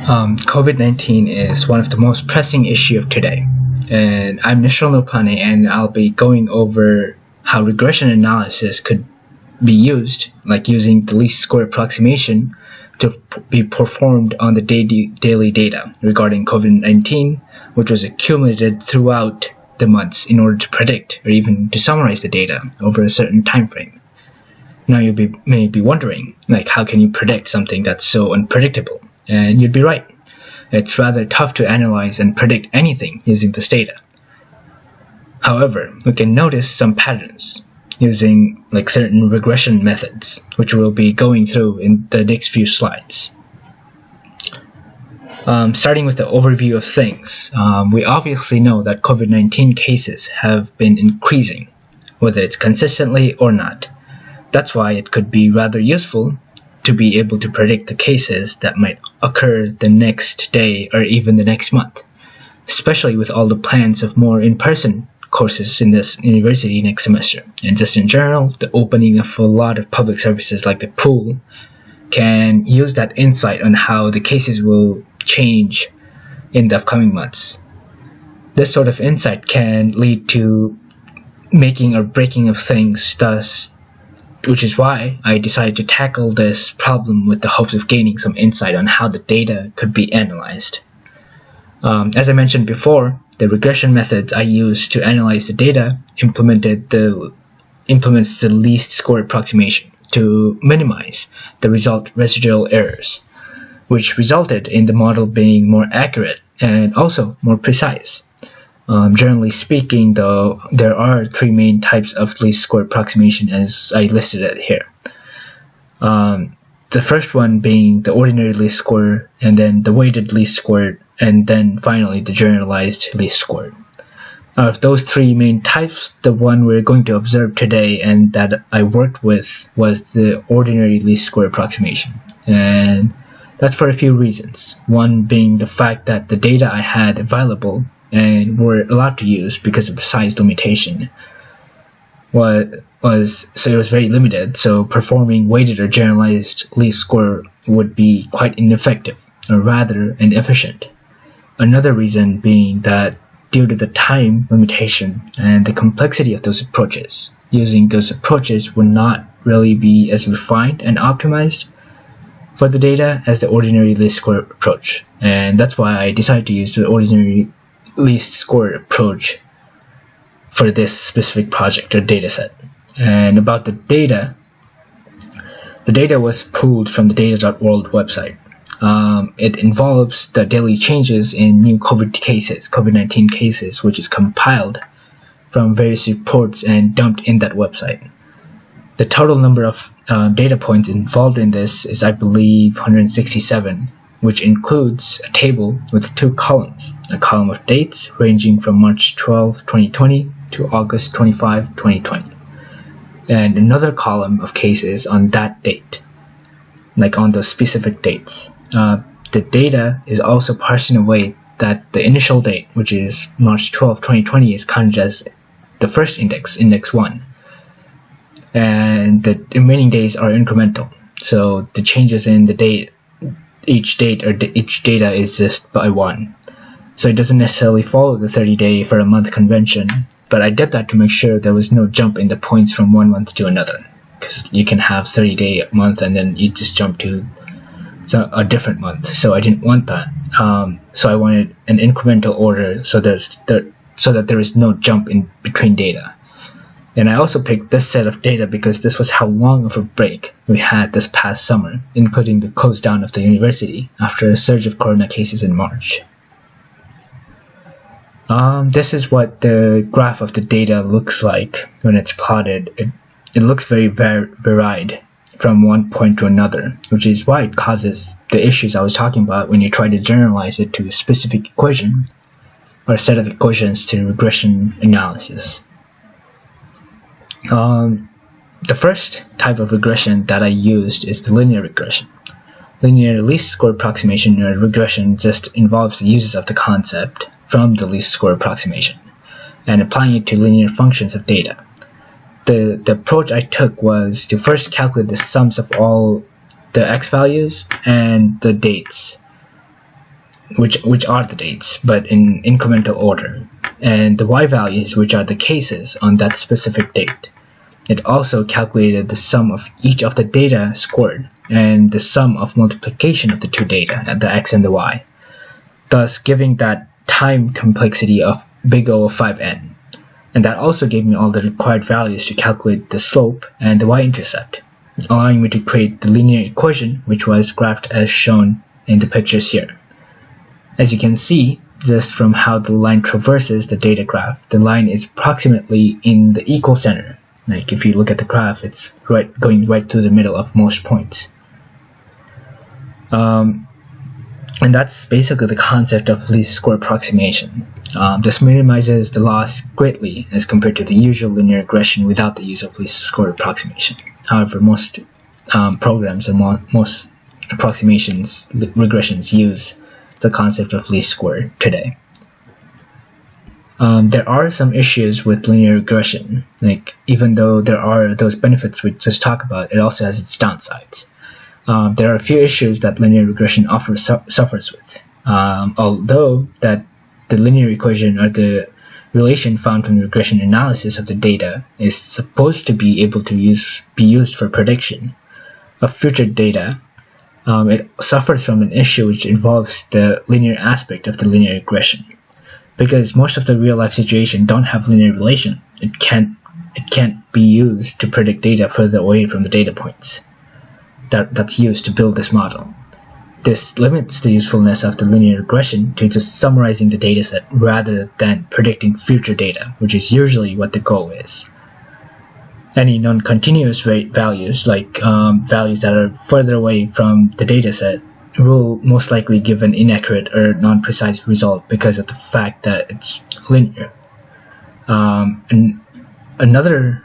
COVID-19 is one of the most pressing issues of today, and I'm Nishal Nopane, and I'll be going over how regression analysis could be used, like using the least square approximation, to be performed on the daily data regarding COVID-19, which was accumulated throughout the months in order to predict or even to summarize the data over a certain time frame. Now you may be wondering, like, how can you predict something that's so unpredictable? And you'd be right. It's rather tough to analyze and predict anything using this data. However, we can notice some patterns using like certain regression methods, which we'll be going through in the next few slides. Starting with the overview of things, we obviously know that COVID-19 cases have been increasing, whether it's consistently or not. That's why it could be rather useful to be able to predict the cases that might occur the next day or even the next month, especially with all the plans of more in-person courses in this university next semester. And just in general, the opening of a lot of public services like the pool can use that insight on how the cases will change in the upcoming months. This sort of insight can lead to making or breaking of things, which is why I decided to tackle this problem with the hopes of gaining some insight on how the data could be analyzed. As I mentioned before, the regression methods I used to analyze the data implements the least square approximation to minimize the residual errors, which resulted in the model being more accurate and also more precise. Generally speaking, though, there are three main types of least square approximation as I listed it here. The first one being the ordinary least square, and then the weighted least squared, and then finally the generalized least squared. Out of those three main types, the one we're going to observe today and that I worked with was the ordinary least square approximation. And that's for a few reasons. One being the fact that the data I had available and were allowed to use because of the size limitation it was very limited, so performing weighted or generalized least square would be quite ineffective, or rather inefficient. Another reason being that due to the time limitation and the complexity of those approaches, using those approaches would not really be as refined and optimized for the data as the ordinary least square approach. And that's why I decided to use the ordinary least square approach for this specific project or data set. And about the data was pulled from the data.world website. It involves the daily changes in new COVID-19 cases, which is compiled from various reports and dumped in that website. The total number of data points involved in this is, I believe, 167, which includes a table with two columns, a column of dates ranging from March 12, 2020 to August 25, 2020, and another column of cases on that date, like on those specific dates. The data is also parsed in a way that the initial date, which is March 12, 2020, is counted as the first index 1, and the remaining days are incremental. So the changes in the date, each data is just by one. So it doesn't necessarily follow the 30-day for a month convention, but I did that to make sure there was no jump in the points from one month to another, because you can have 30-day month and then you just jump to a different month. So I didn't want that. So I wanted an incremental order so that there is no jump in between data. And I also picked this set of data because this was how long of a break we had this past summer, including the close down of the university after a surge of corona cases in March. This is what the graph of the data looks like when it's plotted. It looks very varied from one point to another, which is why it causes the issues I was talking about when you try to generalize it to a specific equation or a set of equations to regression analysis. The first type of regression that I used is the linear regression. Linear least square approximation or regression just involves the uses of the concept from the least square approximation and applying it to linear functions of data. The approach I took was to first calculate the sums of all the x values and the dates which are the dates, but in incremental order, and the y values, which are the cases on that specific date. It also calculated the sum of each of the data scored and the sum of multiplication of the two data, the x and the y, thus giving that time complexity of big O of 5n. And that also gave me all the required values to calculate the slope and the y-intercept, allowing me to create the linear equation, which was graphed as shown in the pictures here. As you can see, just from how the line traverses the data graph, the line is approximately in the equal center. Like if you look at the graph, it's going right through the middle of most points. And that's basically the concept of least square approximation. This minimizes the loss greatly as compared to the usual linear regression without the use of least square approximation. However, most programs and most regressions use the concept of least square today. There are some issues with linear regression. Like, even though there are those benefits we just talked about, it also has its downsides. There are a few issues that linear regression suffers with. Although that the linear equation, or the relation found from regression analysis of the data, is supposed to be able to be used for prediction of future data, it suffers from an issue which involves the linear aspect of the linear regression. Because most of the real-life situations don't have linear relation, it can't be used to predict data further away from the data points that's used to build this model. This limits the usefulness of the linear regression to just summarizing the dataset rather than predicting future data, which is usually what the goal is. Any non-continuous values, like values that are further away from the dataset, will most likely give an inaccurate or non-precise result because of the fact that it's linear. And another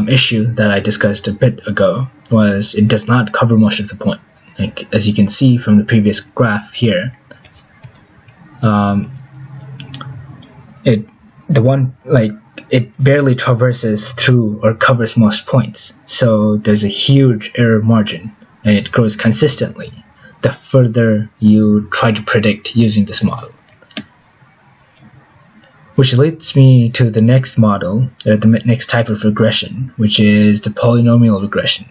issue that I discussed a bit ago was it does not cover most of the point. Like, as you can see from the previous graph here, it barely traverses through or covers most points. So there's a huge error margin, and it grows consistently the further you try to predict using this model. Which leads me to the next model, or the next type of regression, which is the polynomial regression.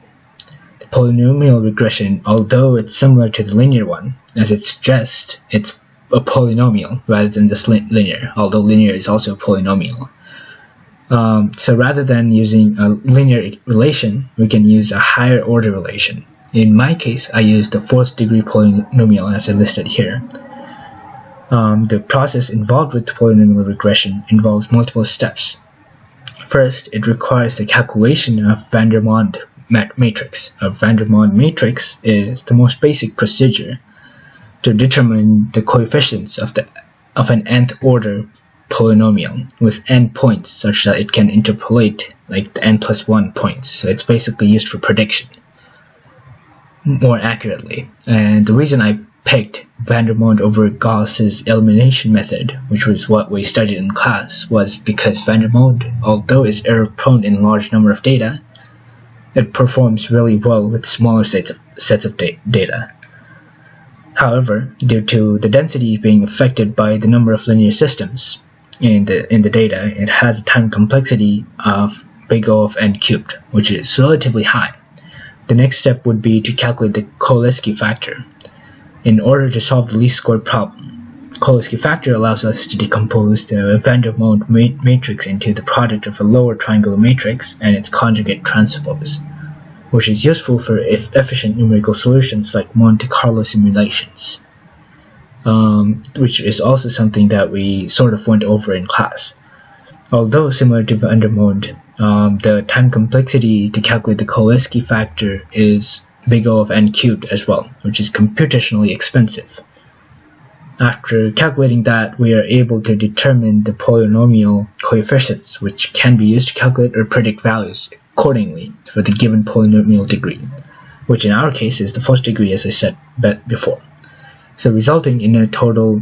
The polynomial regression, although it's similar to the linear one, as it suggests, it's a polynomial rather than just linear, although linear is also a polynomial. So rather than using a linear relation, we can use a higher order relation. In my case, I used the 4th degree polynomial as I listed here. The process involved with polynomial regression involves multiple steps. First, it requires the calculation of Vandermonde matrix. A Vandermonde matrix is the most basic procedure to determine the coefficients of an nth order polynomial with n points, such that it can interpolate like the n+1 points. So it's basically used for prediction more accurately. And the reason I picked Vandermonde over Gauss's elimination method, which was what we studied in class, was because Vandermonde, although is error prone in a large number of data, it performs really well with smaller sets of data. However, due to the density being affected by the number of linear systems in the data, it has a time complexity of big O of n cubed, which is relatively high. The next step would be to calculate the Cholesky factor. In order to solve the least square problem, Cholesky factor allows us to decompose the Vandermonde matrix into the product of a lower triangular matrix and its conjugate transpose, which is useful for efficient numerical solutions like Monte Carlo simulations, which is also something that we sort of went over in class. Although similar to Vandermonde, the time complexity to calculate the Cholesky factor is big O of n cubed as well, which is computationally expensive. After calculating that, we are able to determine the polynomial coefficients, which can be used to calculate or predict values accordingly for the given polynomial degree, which in our case is the 1st degree, as I said before. So resulting in a total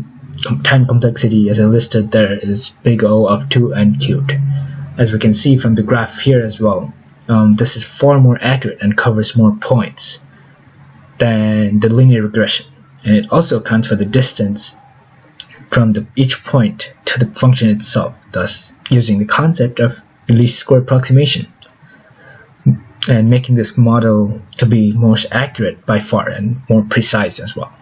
time complexity, as I listed there, is big O of 2n cubed. As we can see from the graph here as well, this is far more accurate and covers more points than the linear regression. and it also accounts for the distance from each point to the function itself, thus using the concept of the least square approximation, and making this model to be most accurate by far and more precise as well.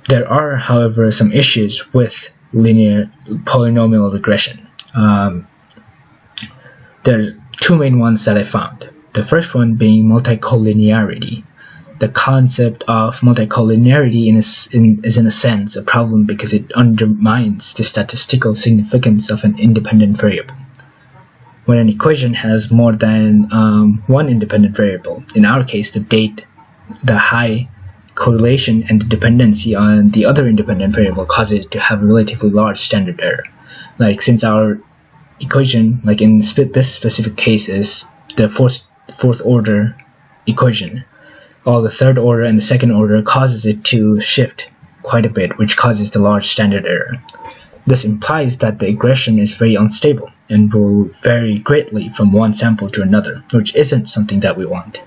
There are, however, some issues with linear polynomial regression. There are two main ones that I found. The first one being multicollinearity. The concept of multicollinearity is in a sense a problem because it undermines the statistical significance of an independent variable. When an equation has more than one independent variable, in our case the date, the high correlation and the dependency on the other independent variable causes it to have a relatively large standard error. Like since our equation, like in this specific case, is the fourth order equation, all the third order and the second order causes it to shift quite a bit, which causes the large standard error. This implies that the regression is very unstable and will vary greatly from one sample to another, which isn't something that we want.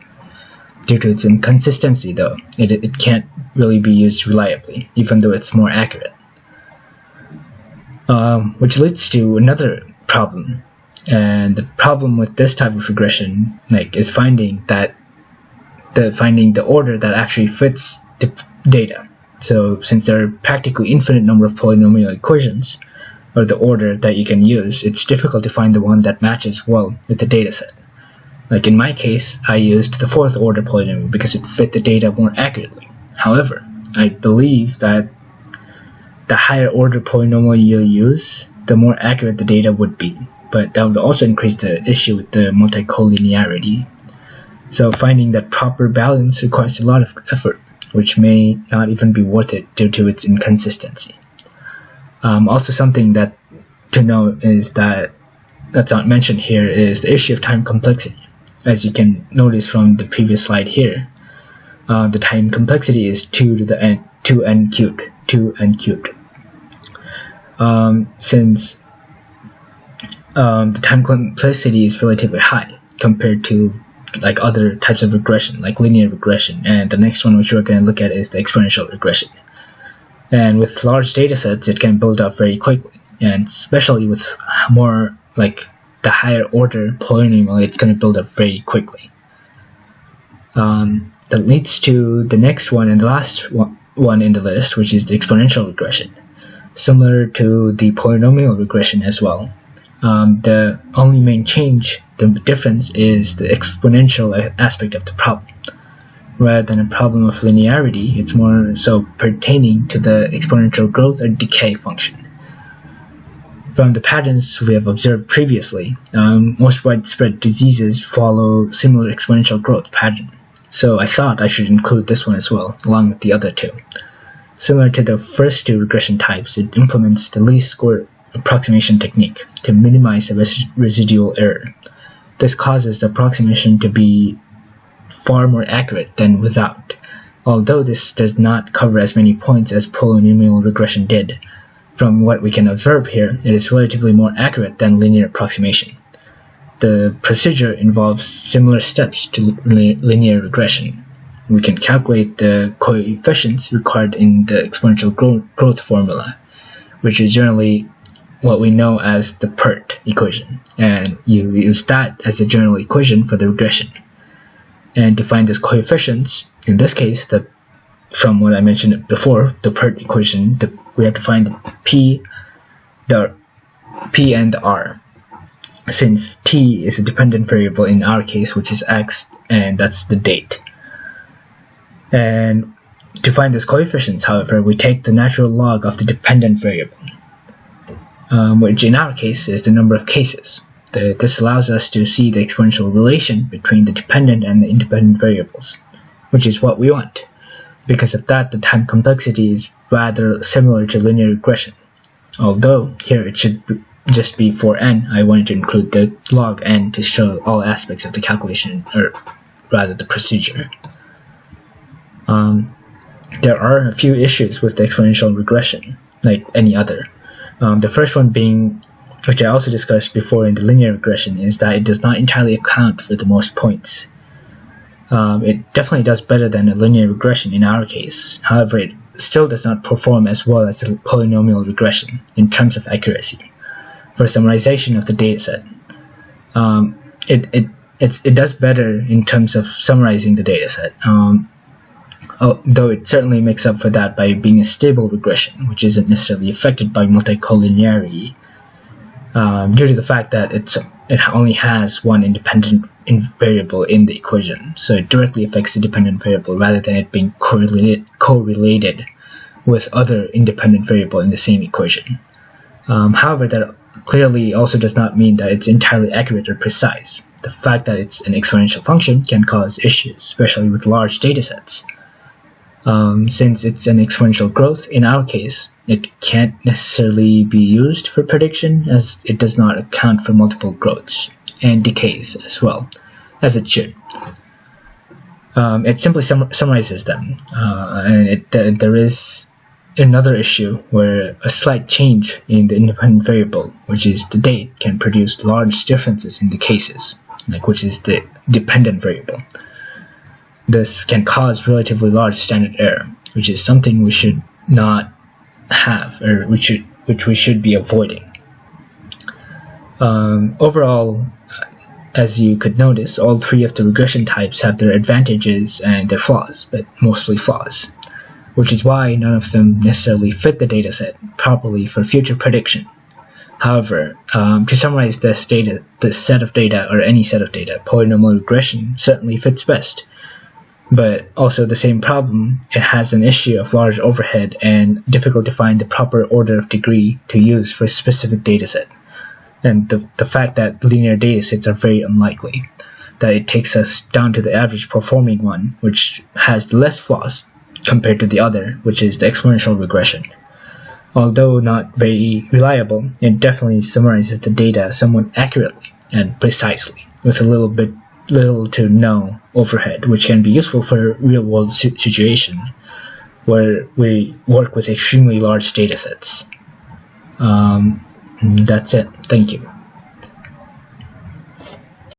Due to its inconsistency, though, it can't really be used reliably, even though it's more accurate. Which leads to another problem. And the problem with this type of regression is finding the order that actually fits the data. So since there are practically infinite number of polynomial equations, or the order that you can use, it's difficult to find the one that matches well with the data set. Like in my case, I used the fourth order polynomial because it fit the data more accurately. However, I believe that the higher order polynomial you use, the more accurate the data would be. But that would also increase the issue with the multicollinearity. So finding that proper balance requires a lot of effort, which may not even be worth it due to its inconsistency. Also something that to note is that's not mentioned here is the issue of time complexity. As you can notice from the previous slide here, the time complexity is 2n cubed. Since the time complexity is relatively high compared to other types of regression, like linear regression, and the next one which we're going to look at is the exponential regression. And with large data sets, it can build up very quickly, and especially with more the higher order polynomial, it's going to build up very quickly. That leads to the next one and the last one in the list, which is the exponential regression. Similar to the polynomial regression as well. The only main change, the difference, is the exponential aspect of the problem. Rather than a problem of linearity, it's more so pertaining to the exponential growth or decay function. From the patterns we have observed previously, most widespread diseases follow similar exponential growth pattern. So I thought I should include this one as well, along with the other two. Similar to the first two regression types, it implements the least square approximation technique to minimize the residual error. This causes the approximation to be far more accurate than without, although this does not cover as many points as polynomial regression did. From what we can observe here, it is relatively more accurate than linear approximation. The procedure involves similar steps to linear regression. We can calculate the coefficients required in the exponential growth formula, which is generally what we know as the PERT equation, and you use that as a general equation for the regression. And to find these coefficients, in this case, from what I mentioned before, the PERT equation, we have to find the P and the R. Since T is a dependent variable in our case, which is X, and that's the date. And to find these coefficients, however, we take the natural log of the dependent variable, which in our case is the number of cases. This allows us to see the exponential relation between the dependent and the independent variables, which is what we want. Because of that, the time complexity is rather similar to linear regression. Although here it should just be for n, I wanted to include the log n to show all aspects of the calculation, or rather the procedure. There are a few issues with the exponential regression, like any other. The first one being, which I also discussed before in the linear regression, is that it does not entirely account for the most points. It definitely does better than a linear regression in our case. However, it still does not perform as well as a polynomial regression in terms of accuracy. For summarization of the dataset, it does better in terms of summarizing the dataset, though it certainly makes up for that by being a stable regression, which isn't necessarily affected by multicollinearity, due to the fact that it only has one independent variable in the equation, so it directly affects the dependent variable rather than it being correlated with other independent variable in the same equation. However, that clearly also does not mean that it's entirely accurate or precise. The fact that it's an exponential function can cause issues, especially with large datasets. Since it's an exponential growth, in our case, it can't necessarily be used for prediction, as it does not account for multiple growths and decays as well, as it should. It simply summarizes them, and there is another issue where a slight change in the independent variable, which is the date, can produce large differences in the cases, which is the dependent variable. This can cause relatively large standard error, which is something we should not have, or which we should be avoiding. Overall, as you could notice, all three of the regression types have their advantages and their flaws, but mostly flaws, which is why none of them necessarily fit the dataset properly for future prediction. However, to summarize this set of data, or any set of data, polynomial regression certainly fits best. But also the same problem, it has an issue of large overhead and difficult to find the proper order of degree to use for a specific dataset. And the fact that linear datasets are very unlikely, that it takes us down to the average performing one, which has less flaws compared to the other, which is the exponential regression. Although not very reliable, it definitely summarizes the data somewhat accurately and precisely, with a little to no overhead, which can be useful for a real-world situation where we work with extremely large datasets. That's it. Thank you.